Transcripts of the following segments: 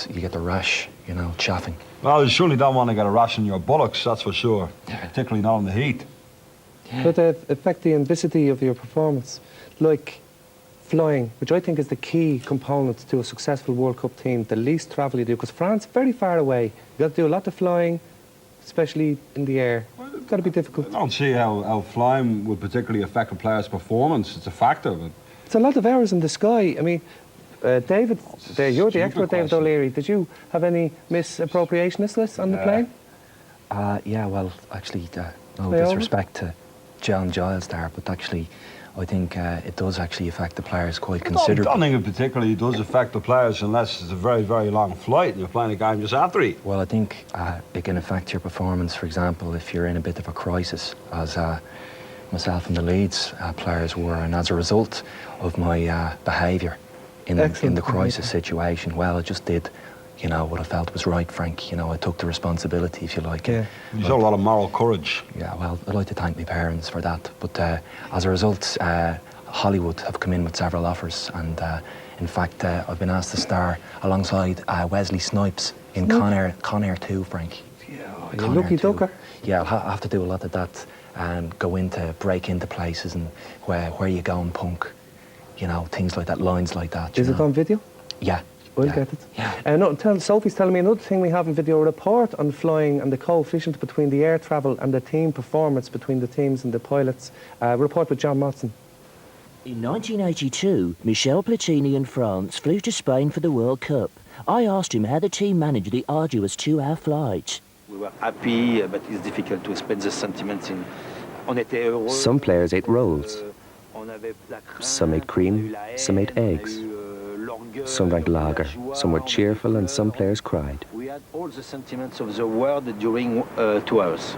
you get the rash, you know, chaffing. Well, you surely don't want to get a rash in your buttocks, that's for sure. Yeah. Particularly not in the heat. Yeah. But they affect the ambiguity of your performance, like flying, which I think is the key component to a successful World Cup team, the least travel you do, because France, very far away. You got to do a lot of flying, especially in the air. It's got to be difficult. I don't see how flying would particularly affect a player's performance. It's a factor. But It's a lot of hours in the sky. I mean, David, you're the expert, David question. O'Leary. Did you have any misappropriationists on the plane? Yeah, well, actually, no They all- disrespect to John Giles there, but actually, I think it does actually affect the players quite I considerably. don't think it particularly does affect the players unless it's a very, very long flight and you're playing a game just after it. Well, I think it can affect your performance, for example, if you're in a bit of a crisis, as myself and the Leeds players were, and as a result of my behaviour in the crisis situation, well, I just did, you know, what I felt was right, Frank. You know, I took the responsibility, if you like. Yeah. You showed a lot of moral courage. Yeah, well, I'd like to thank my parents for that. But as a result, Hollywood have come in with several offers, and in fact, I've been asked to star alongside Wesley Snipes in Con Air 2, Frank. Yeah, Con you Air lucky 2. ducker. Yeah, I'll have to do a lot of that and break into places and where you going, punk. You know, things like that, lines like that. Is you it know? on video? Yeah. We'll yeah. get it. Yeah. No, Sophie's telling me another thing we have in video, a report on flying and the coefficient between the air travel and the team performance between the teams and the pilots. Report with John Motson. In 1982, Michel Platini and France flew to Spain for the World Cup. I asked him how the team managed the arduous 2-hour flight. We were happy, but it's difficult to explain the sentiments. Some players ate rolls, some ate cream, some ate eggs. Some drank lager, some were cheerful, and some players cried. We had all the sentiments of the world during 2 hours.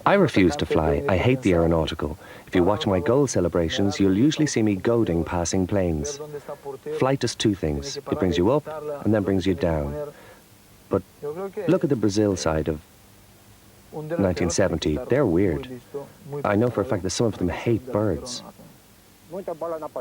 I refuse to fly. I hate the aeronautical. If you watch my goal celebrations, you'll usually see me goading passing planes. Flight does two things. It brings you up and then brings you down. But look at the Brazil side of 1970. They're weird. I know for a fact that some of them hate birds.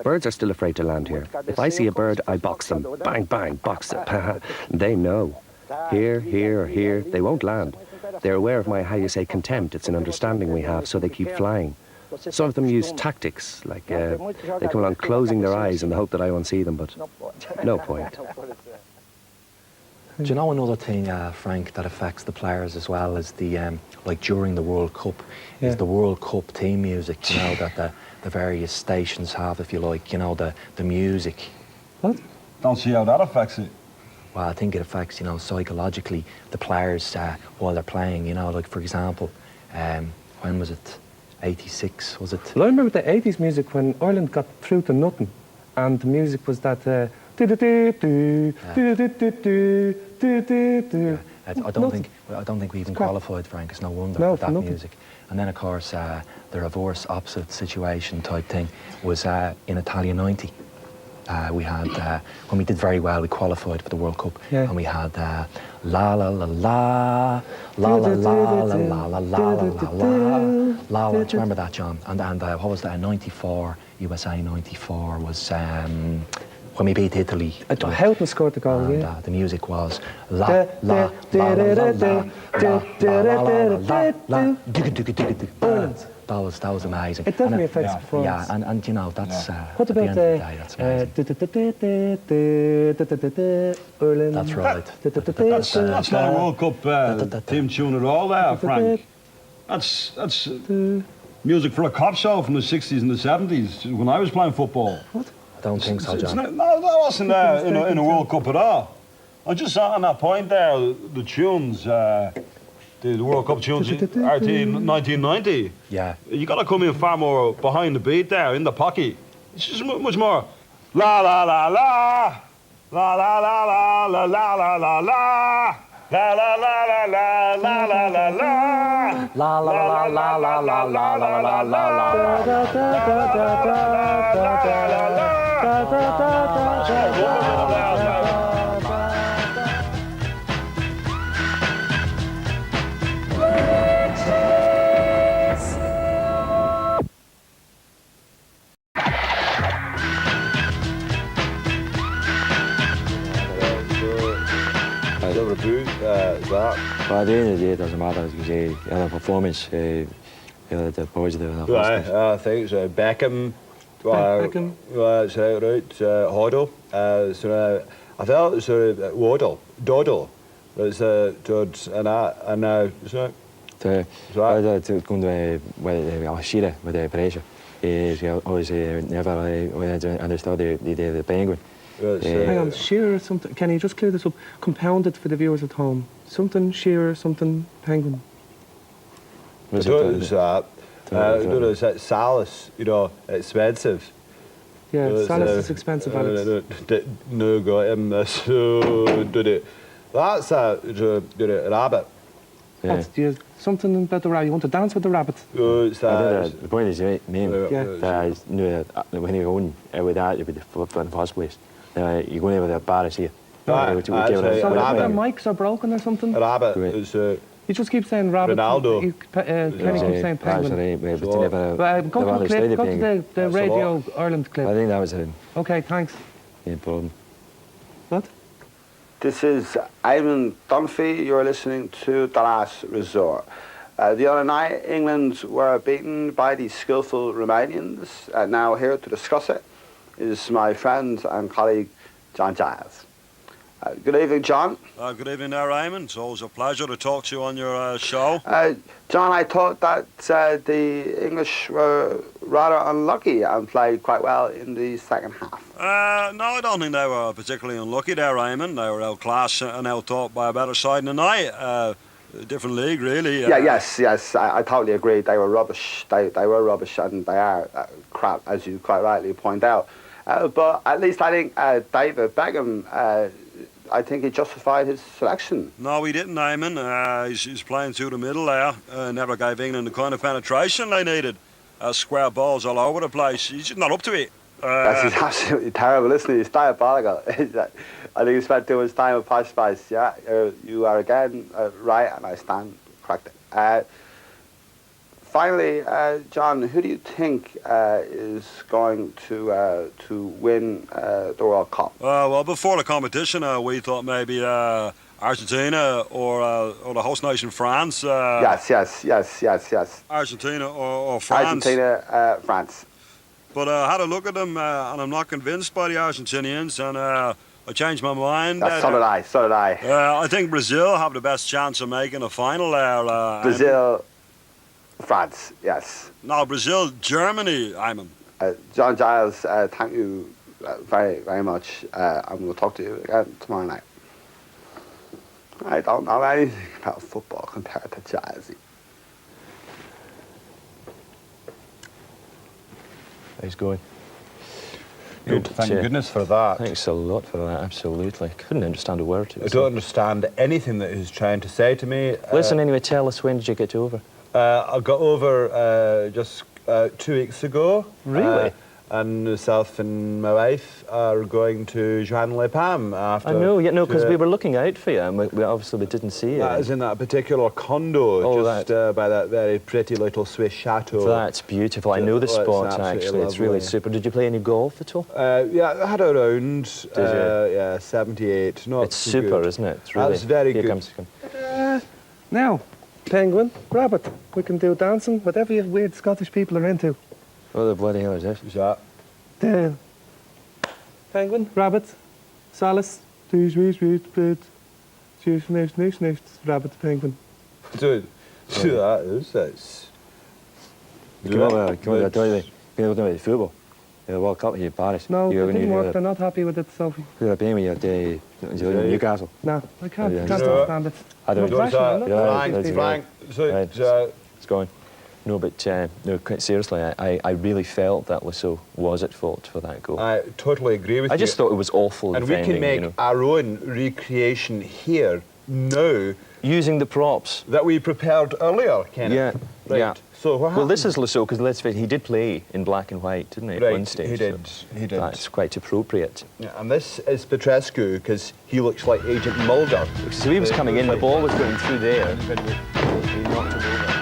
Birds are still afraid to land here. If I see a bird, I box them. Bang, bang, box them. They know. Here, here, or here, they won't land. They're aware of my, how you say, contempt. It's an understanding we have, so they keep flying. Some of them use tactics, like they come along closing their eyes in the hope that I won't see them, but no point. Do you know another thing, Frank, that affects the players as well is the, like during the World Cup, is the World Cup theme music, you know, that the various stations have, if you like, you know, the music. What? Don't see how that affects it. Well, I think it affects, you know, psychologically the players while they're playing, you know, like for example, when was it? 86, was it? Well, I remember the 80s music when Ireland got through to nothing, and the music was that I don't think we even qualified, Frank. It's no wonder No, with that nothing. music. And then of course the reverse opposite situation type thing was in Italia 90. We had when we did very well, we qualified for the World Cup, and we had la la la la la la la la la la la la la. Do you remember that, John? And what was that? 94 USA 94 was when we beat Italy. Houghton scored the goal, And yeah. the music was la la la la la la la la la. That was amazing. It definitely affects performance. Yeah, and you know, that's What at the about end of the day, that's amazing. Ireland? That's right. That's not a World Cup team tune at all there, Frank. That's music for a cop show from the 60s and the 70s when I was playing football. What? I don't think so, John. No, that wasn't in a World Cup at all. I just saw on that point there, the tunes, the World Cup tunes, RT 1990. Yeah. You got to come in far more behind the beat there, in the pocket. It's just much more la la la la, la la la la la la la la la. La la la la la la la la la La la la la la la la la la that? But at the end of the day, it doesn't matter. As you say, the performance, the positive and the Right, positive. I think it's Beckham. Beckham. That's right. Hoddle. I felt it's Waddle. Doddle. It's Judge and now, isn't it? To going to Shearer with the pressure. He always never understood the penguin. Hang on, shearer or something. Can you just clear this up? Compound it for the viewers at home. Something shearer, something penguin. It's Salis, expensive. Yeah, Salis is expensive, Alex. No, got him. That's a rabbit. Yeah. Something about the rabbit. You want to dance with the rabbit? The point is, name. Yeah. When you're going with that, it would be the first place. You're going with the Apres here. So their mics are broken or something? A rabbit is. You just keep saying rabbit. Ronaldo. Kenny keeps saying penguin. Go to the Radio Ireland clip. I think that was him. Okay, thanks. No problem. What? This is Eamon Dunphy. You're listening to The Last Resort. The other night, England were beaten by the skillful Romanians. Now here to discuss it is my friend and colleague, John Giles. Good evening, John. Good evening there, Eamon. It's always a pleasure to talk to you on your show. John, I thought that the English were rather unlucky and played quite well in the second half. No, I don't think they were particularly unlucky there, Eamon. They were outclassed and out-thought by a better side in the night. Different league, really. Yes, I totally agree. They were rubbish. They were rubbish, and they are crap, as you quite rightly point out. But at least I think David Beckham, I think he justified his selection. No, he didn't, Eamon. He's playing through the middle there. Never gave England the kind of penetration they needed. Square balls all over the place. He's just not up to it. That's absolutely terrible, isn't he? It's diabolical. I think he spent too much time with Posh Spice. Yeah, you are again right, and I stand corrected. Finally, John, who do you think is going to win the World Cup? Well, before the competition, we thought maybe Argentina or the host nation France. Yes. Argentina or France. Argentina, France. But I had a look at them, and I'm not convinced by the Argentinians, and I changed my mind. So did I. I think Brazil have the best chance of making a final there. Brazil, France, yes. No, Brazil, Germany, Eamon. John Giles, thank you very, very much. I'm going to talk to you again tomorrow night. I don't know anything about football compared to Jazzy. He's going. Good, thank goodness for that. Thanks a lot for that, absolutely. Couldn't understand a word. I don't understand anything that he's trying to say to me. Listen, anyway, tell us, when did you get over? I got over just 2 weeks ago. Really? And myself and my wife are going to Juan Le Pam after. I know, because we were looking out for you, and we obviously didn't see you. That is in that particular condo, by that very pretty little Swiss chateau. That's beautiful. I know the spot, actually. It's really super. Did you play any golf at all? Yeah, I had a round. Did you? Yeah, 78. Not it's super, good. isn't it? It's really. That's very Here good. Comes. Now, penguin, rabbit. We can do dancing, whatever you weird Scottish people are into. What the bloody hell is this? Who's that? Penguin, rabbit, Salis, rabbit, penguin. Dude, that is it. Come on, I tell you, you're looking at the football. The World Cup here in Paris. No, it didn't work. They're not happy with it, Sophie. You're playing with your Newcastle. No, I can't stand it. I don't Frank. It's going. No, but no, quite seriously, I really felt that Lasso was at fault for that goal. I totally agree with you. I just thought it was awful and defending, we can make our own recreation here now. Using the props. That we prepared earlier, Kenneth. Yeah, right. yeah. So what happened? Well, this is Lasso, because let's face it, he did play in black and white, didn't he, at one stage? He did. That's quite appropriate. Yeah, and this is Petrescu, because he looks like Agent Mulder. So he was coming in, the ball was going through there. He knocked it over.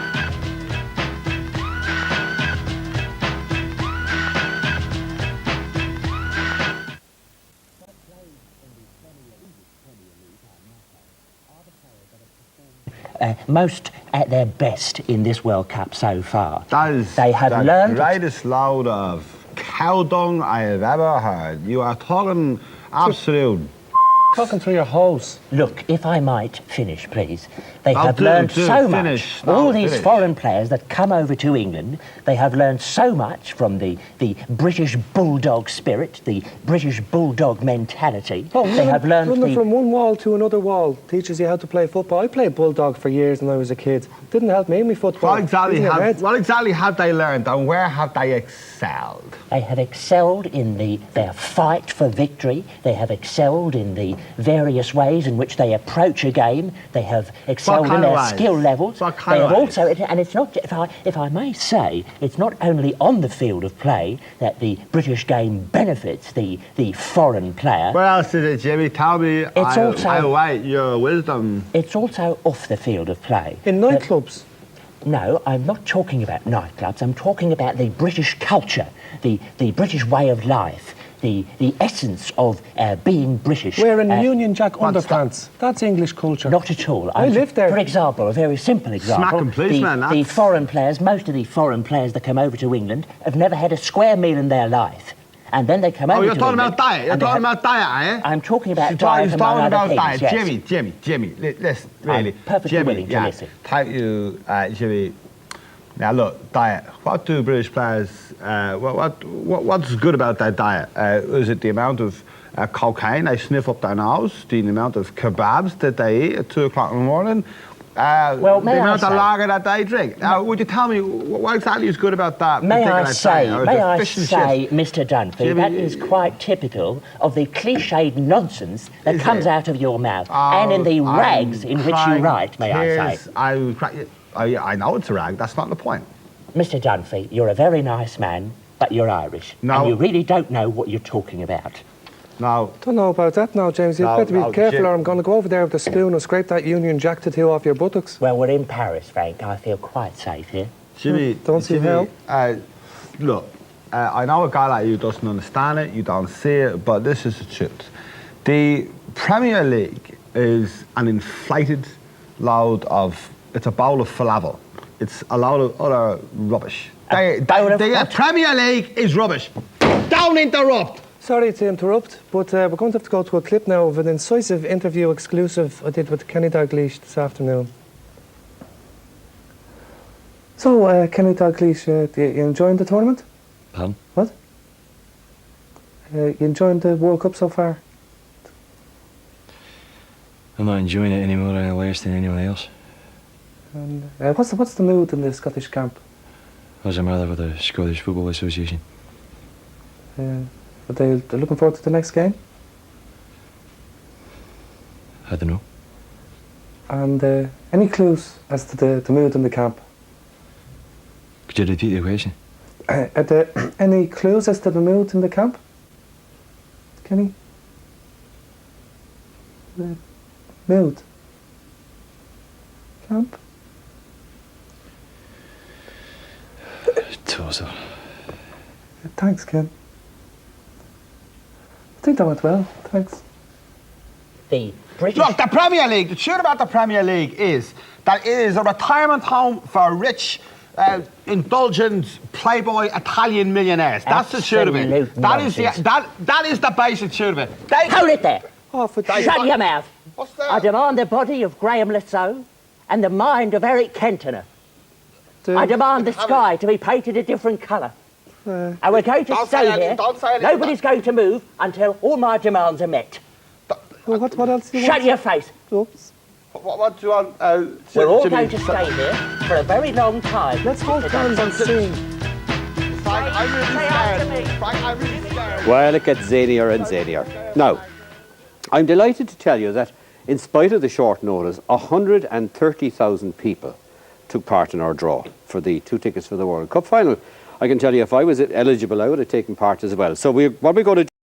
most at their best in this World Cup so far. That is they have the learned greatest load of cow dung I have ever heard. You are talking absolute... Talking through your hose. Look, if I might finish, please. They Oh, have do, learned do, so finish. much. All No, these finish. foreign players that come over to England, they have learned so much from the British bulldog spirit, the British bulldog mentality. Oh, they have learned running from one wall to another wall teaches you how to play football. I played bulldog for years when I was a kid. Didn't help me in my football. What exactly have they learned and where have they excelled? They have excelled in their fight for victory. They have excelled in the various ways in which they approach a game. They have excelled in their skill levels. What kind they of have ways? also, and it's not, if I may say, it's not only on the field of play that the British game benefits the foreign player. Where else is it, Jimmy? Tell me. I'll wait your wisdom. It's also off the field of play. In nightclubs. No, I'm not talking about nightclubs. I'm talking about the British culture, the British way of life, the essence of being British. Wearing Union Jack underpants. That's English culture. Not at all. I lived there. For example, a very simple example. Smack 'em, please, man. The foreign players, most of the foreign players that come over to England have never had a square meal in their life. And then they come over to You're talking England about diet. You're talking about diet, are you? I'm talking about You're diet among talking other about things, diet. yes. Jimmy, listen, really. perfectly Jimmy, willing to listen. Thank you, Jimmy. Now look, diet. What do British players? What's good about their diet? Is it the amount of cocaine they sniff up their nose? The amount of kebabs that they eat at 2 o'clock in the morning? Well, the amount of lager that they drink. Now, would you tell me what exactly is good about that? May I say, Chips? Mr. Dunphy, Jimmy, that is quite typical of the cliched nonsense that comes out of your mouth and in the rags in which you write, may I say. I know it's a rag, that's not the point. Mr. Dunphy, you're a very nice man, but you're Irish. No. And you really don't know what you're talking about. No. Don't know about that now, James. You'd better be careful Jim. or I'm going to go over there with a spoon and scrape that Union Jack tattoo off your buttocks. Well, we're in Paris, Frank. I feel quite safe here. Jimmy, Don't see how. Look, I know a guy like you doesn't understand it, you don't see it, but this is the truth. The Premier League is an inflated load of, it's a bowl of falafel. It's a load of other rubbish. The Premier League is rubbish. Don't interrupt! Sorry to interrupt, but we're going to have to go to a clip now of an incisive interview exclusive I did with Kenny Dalglish this afternoon. So, Kenny Dalglish, you enjoying the tournament? Pardon? What? You enjoying the World Cup so far? I'm not enjoying it any more or less than anyone else. And what's the mood in the Scottish camp? What's the matter with the Scottish Football Association? Are they looking forward to the next game? I don't know. And any clues as to the mood in the camp? Could you repeat the question? Are there any clues as to the mood in the camp? Kenny? The mood? Camp? Tosser. Thanks, Ken. I think that went well. Thanks. The British... Look, the Premier League, the truth about the Premier League is that it is a retirement home for rich, indulgent, playboy Italian millionaires. That's the truth of it. That is the basic truth of it. Hold it there! Oh, Shut your mouth! What's that? I demand the body of Graham Lasso and the mind of Eric Cantona. I demand the sky to be painted a different colour. And we're going to stay here. Nobody's going to move until all my demands are met. Well, what else do you Shut want? your face. Oops. What do you want? We're all going to stay here for a very long time. Let's hold hands and sing. Frank, I'm really scared. Frank, I'm really scared. Well, it gets zanier and zanier. Now, I'm delighted to tell you that in spite of the short notice, 130,000 people took part in our draw for the 2 tickets for the World Cup final. I can tell you if I was eligible, I would have taken part as well. So what we're going to do